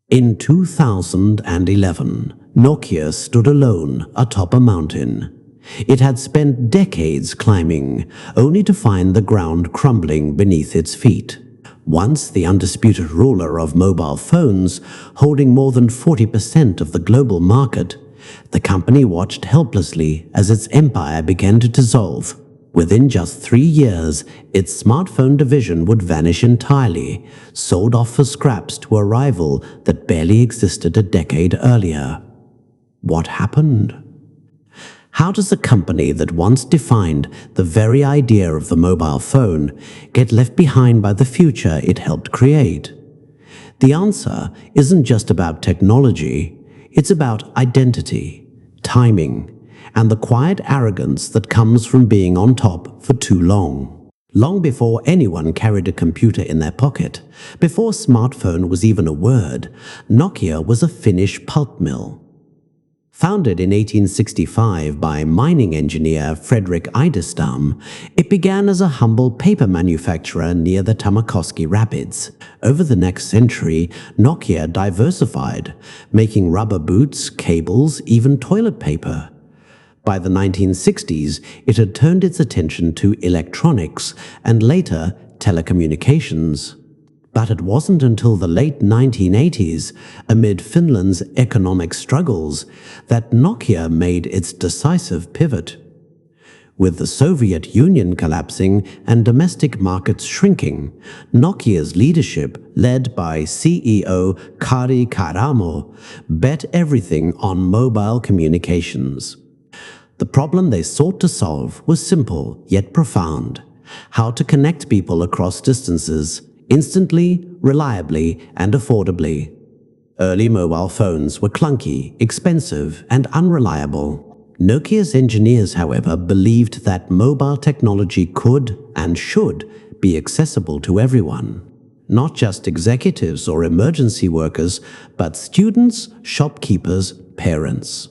In 2011, Nokia stood alone atop a mountain. It had spent decades climbing, only to find the ground crumbling beneath its feet. Once the undisputed ruler of mobile phones, holding more than 40% of the global market, the company watched helplessly as its empire began to dissolve. Within just 3 years, its smartphone division would vanish entirely, sold off for scraps to a rival that barely existed a decade earlier. What happened? How does a company that once defined the very idea of the mobile phone get left behind by the future it helped create? The answer isn't just about technology, it's about identity, timing, and the quiet arrogance that comes from being on top for too long. Long before anyone carried a computer in their pocket, before smartphone was even a word, Nokia was a Finnish pulp mill. Founded in 1865 by mining engineer Fredrik Idestam, it began as a humble paper manufacturer near the Tamakoski Rapids. Over the next century, Nokia diversified, making rubber boots, cables, even toilet paper. By the 1960s, it had turned its attention to electronics and later telecommunications. But it wasn't until the late 1980s, amid Finland's economic struggles, that Nokia made its decisive pivot. With the Soviet Union collapsing and domestic markets shrinking, Nokia's leadership, led by CEO Kari Karamo, bet everything on mobile communications. The problem they sought to solve was simple yet profound: how to connect people across distances, instantly, reliably, and affordably. Early mobile phones were clunky, expensive, and unreliable. Nokia's engineers, however, believed that mobile technology could and should be accessible to everyone. Not just executives or emergency workers, but students, shopkeepers, parents.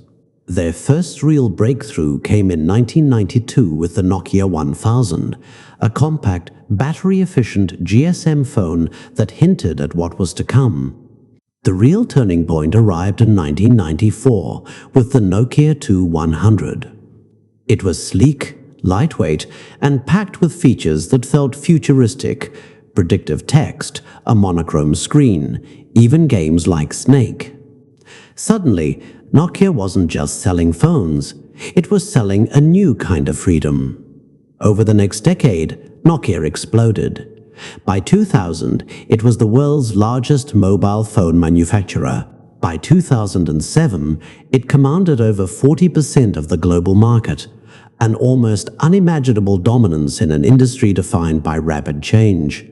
Their first real breakthrough came in 1992 with the Nokia 1000, a compact, battery-efficient GSM phone that hinted at what was to come. The real turning point arrived in 1994 with the Nokia 2100. It was sleek, lightweight, and packed with features that felt futuristic: predictive text, a monochrome screen, even games like Snake. Suddenly, Nokia wasn't just selling phones, it was selling a new kind of freedom. Over the next decade, Nokia exploded. By 2000, it was the world's largest mobile phone manufacturer. By 2007, it commanded over 40% of the global market, an almost unimaginable dominance in an industry defined by rapid change.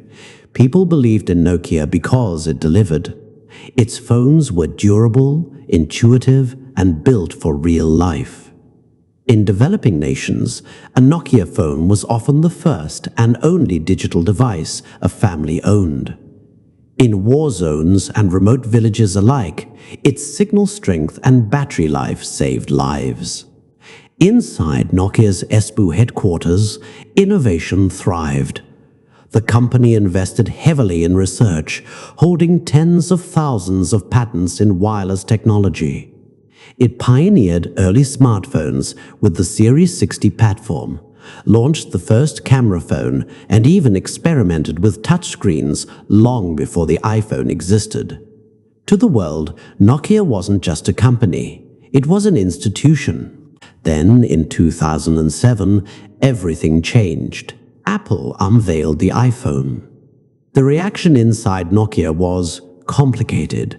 People believed in Nokia because it delivered. Its phones were durable, intuitive, and built for real life. In developing nations, a Nokia phone was often the first and only digital device a family owned. In war zones and remote villages alike, its signal strength and battery life saved lives. Inside Nokia's Espoo headquarters, innovation thrived. The company invested heavily in research, holding tens of thousands of patents in wireless technology. It pioneered early smartphones with the Series 60 platform, launched the first camera phone, and even experimented with touchscreens long before the iPhone existed. To the world, Nokia wasn't just a company, it was an institution. Then, in 2007, everything changed. Apple unveiled the iPhone. The reaction inside Nokia was complicated.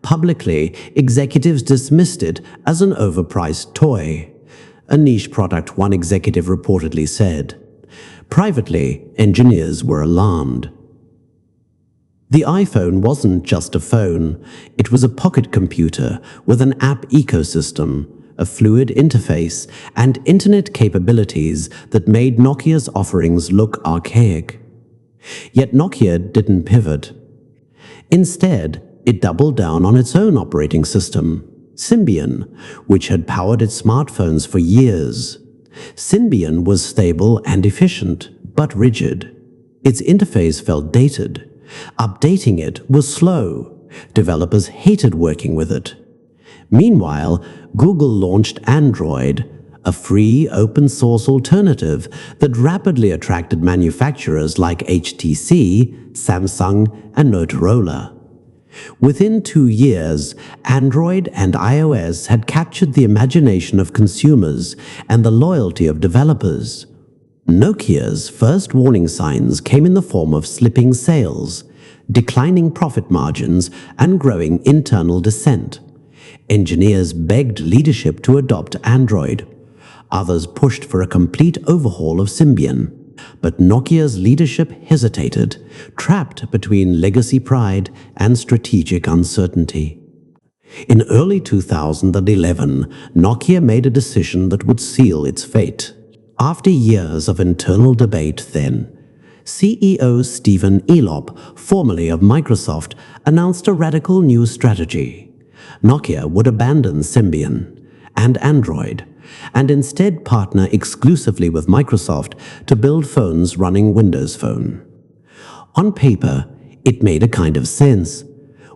Publicly, executives dismissed it as an overpriced toy, a niche product one executive reportedly said. Privately, engineers were alarmed. The iPhone wasn't just a phone, it was a pocket computer with an app ecosystem, a fluid interface, and internet capabilities that made Nokia's offerings look archaic. Yet Nokia didn't pivot. Instead, it doubled down on its own operating system, Symbian, which had powered its smartphones for years. Symbian was stable and efficient, but rigid. Its interface felt dated. Updating it was slow, Developers hated working with it. Meanwhile, Google launched Android, a free open-source alternative that rapidly attracted manufacturers like HTC, Samsung, and Motorola. Within 2 years, Android and iOS had captured the imagination of consumers and the loyalty of developers. Nokia's first warning signs came in the form of slipping sales, declining profit margins, and growing internal dissent. Engineers begged leadership to adopt Android. Others pushed for a complete overhaul of Symbian. But Nokia's leadership hesitated, trapped between legacy pride and strategic uncertainty. In early 2011, Nokia made a decision that would seal its fate. After years of internal debate then, CEO Stephen Elop, formerly of Microsoft, announced a radical new strategy. Nokia would abandon Symbian and Android, and instead partner exclusively with Microsoft to build phones running Windows Phone. On paper, it made a kind of sense.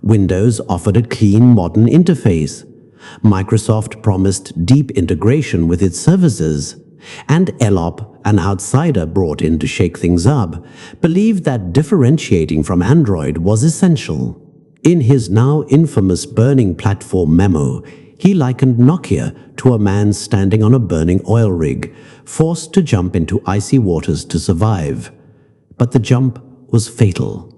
Windows offered a clean, modern interface. Microsoft promised deep integration with its services, and Elop, an outsider brought in to shake things up, believed that differentiating from Android was essential. In his now infamous Burning Platform memo, he likened Nokia to a man standing on a burning oil rig, forced to jump into icy waters to survive. But the jump was fatal.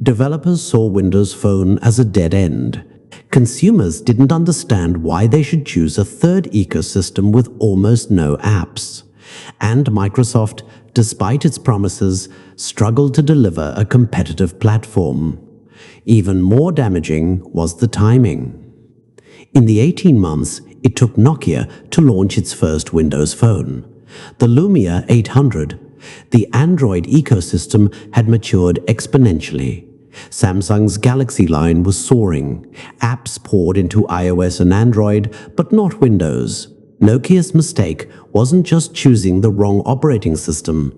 Developers saw Windows Phone as a dead end. Consumers didn't understand why they should choose a third ecosystem with almost no apps. And Microsoft, despite its promises, struggled to deliver a competitive platform. Even more damaging was the timing. In the 18 months it took Nokia to launch its first Windows Phone, the Lumia 800, the Android ecosystem had matured exponentially. Samsung's Galaxy line was soaring. Apps poured into iOS and Android, but not Windows. Nokia's mistake wasn't just choosing the wrong operating system.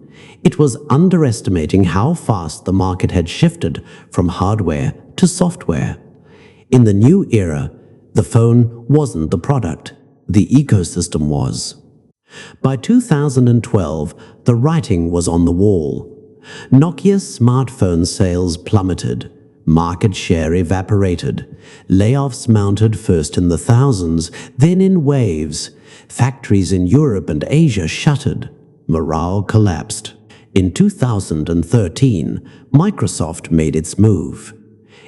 It was underestimating how fast the market had shifted from hardware to software. In the new era, the phone wasn't the product, the ecosystem was. By 2012, the writing was on the wall. Nokia's smartphone sales plummeted, market share evaporated, layoffs mounted first in the thousands, then in waves. Factories in Europe and Asia shuttered, morale collapsed. In 2013, Microsoft made its move.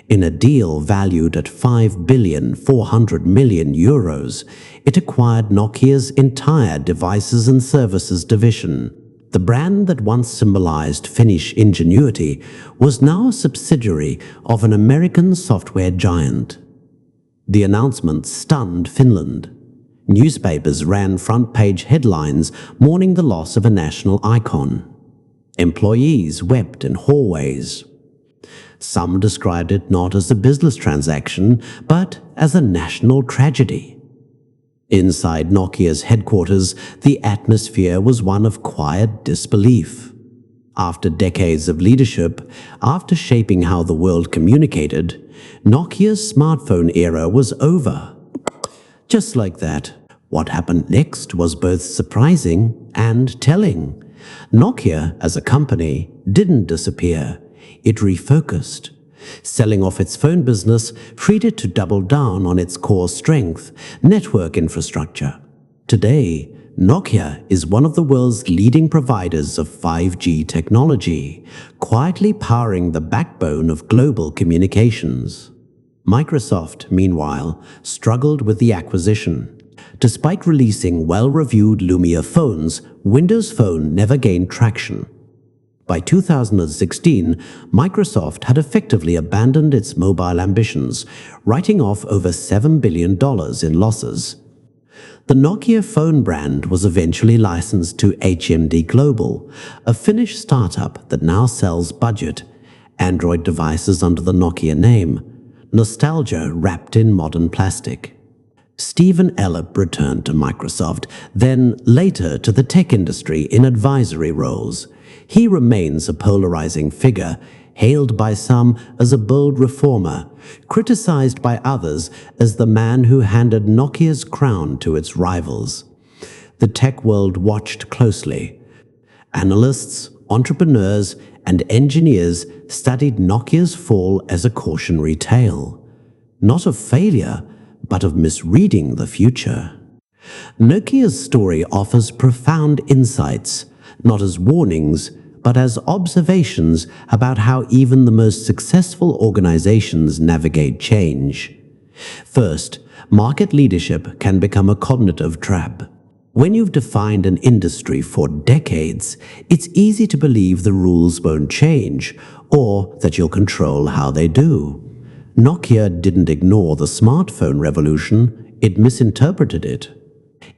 In a deal valued at €5,400,000,000, it acquired Nokia's entire devices and services division. The brand that once symbolized Finnish ingenuity was now a subsidiary of an American software giant. The announcement stunned Finland. Newspapers ran front-page headlines mourning the loss of a national icon. Employees wept in hallways. Some described it not as a business transaction, but as a national tragedy. Inside Nokia's headquarters, the atmosphere was one of quiet disbelief. After decades of leadership, after shaping how the world communicated, Nokia's smartphone era was over. Just like that, what happened next was both surprising and telling. Nokia, as a company, didn't disappear. It refocused. Selling off its phone business freed it to double down on its core strength, network infrastructure. Today, Nokia is one of the world's leading providers of 5G technology, quietly powering the backbone of global communications. Microsoft, meanwhile, struggled with the acquisition. Despite releasing well-reviewed Lumia phones, Windows Phone never gained traction. By 2016, Microsoft had effectively abandoned its mobile ambitions, writing off over $7 billion in losses. The Nokia phone brand was eventually licensed to HMD Global, a Finnish startup that now sells budget Android devices under the Nokia name, nostalgia wrapped in modern plastic. Stephen Elop returned to Microsoft, then later to the tech industry in advisory roles. He remains a polarizing figure, hailed by some as a bold reformer, criticized by others as the man who handed Nokia's crown to its rivals. The tech world watched closely. Analysts, entrepreneurs, and engineers studied Nokia's fall as a cautionary tale, not of failure, but of misreading the future. Nokia's story offers profound insights, not as warnings, but as observations about how even the most successful organizations navigate change. First, market leadership can become a cognitive trap. When you've defined an industry for decades, it's easy to believe the rules won't change, or that you'll control how they do. Nokia didn't ignore the smartphone revolution, it misinterpreted it.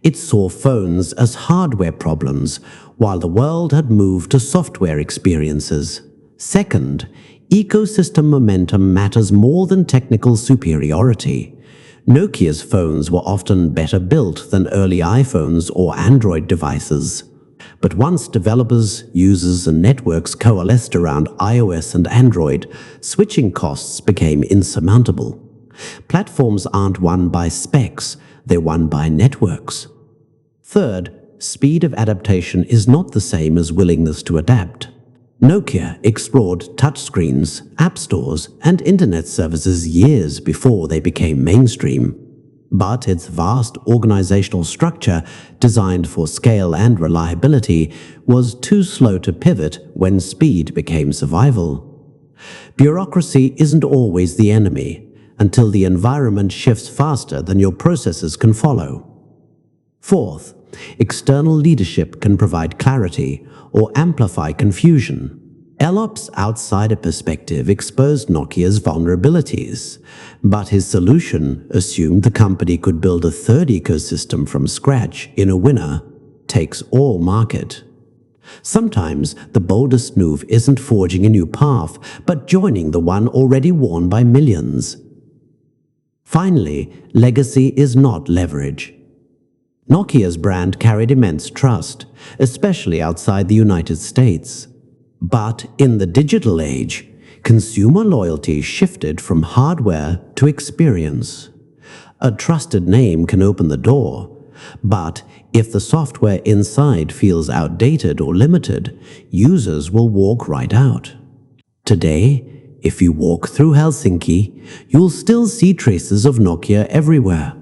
It saw phones as hardware problems, while the world had moved to software experiences. Second, ecosystem momentum matters more than technical superiority. Nokia's phones were often better built than early iPhones or Android devices. But once developers, users, and networks coalesced around iOS and Android, switching costs became insurmountable. Platforms aren't won by specs, they're won by networks. Third, speed of adaptation is not the same as willingness to adapt. Nokia explored touchscreens, app stores, and internet services years before they became mainstream. But its vast organizational structure, designed for scale and reliability, was too slow to pivot when speed became survival. Bureaucracy isn't always the enemy, until the environment shifts faster than your processes can follow. Fourth, external leadership can provide clarity or amplify confusion. Elop's outsider perspective exposed Nokia's vulnerabilities, but his solution assumed the company could build a third ecosystem from scratch in a winner-takes-all market. Sometimes the boldest move isn't forging a new path, but joining the one already worn by millions. Finally, legacy is not leverage. Nokia's brand carried immense trust, especially outside the United States. But in the digital age, consumer loyalty shifted from hardware to experience. A trusted name can open the door, but if the software inside feels outdated or limited, users will walk right out. Today, if you walk through Helsinki, you'll still see traces of Nokia everywhere.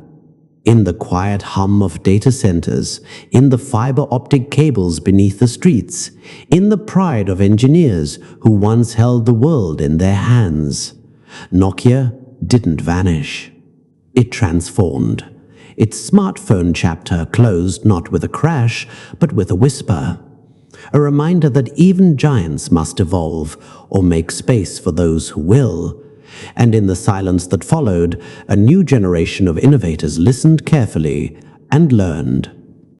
In the quiet hum of data centers, in the fiber optic cables beneath the streets, in the pride of engineers who once held the world in their hands. Nokia didn't vanish. It transformed. Its smartphone chapter closed not with a crash, but with a whisper. A reminder that even giants must evolve or make space for those who will. And in the silence that followed, a new generation of innovators listened carefully and learned.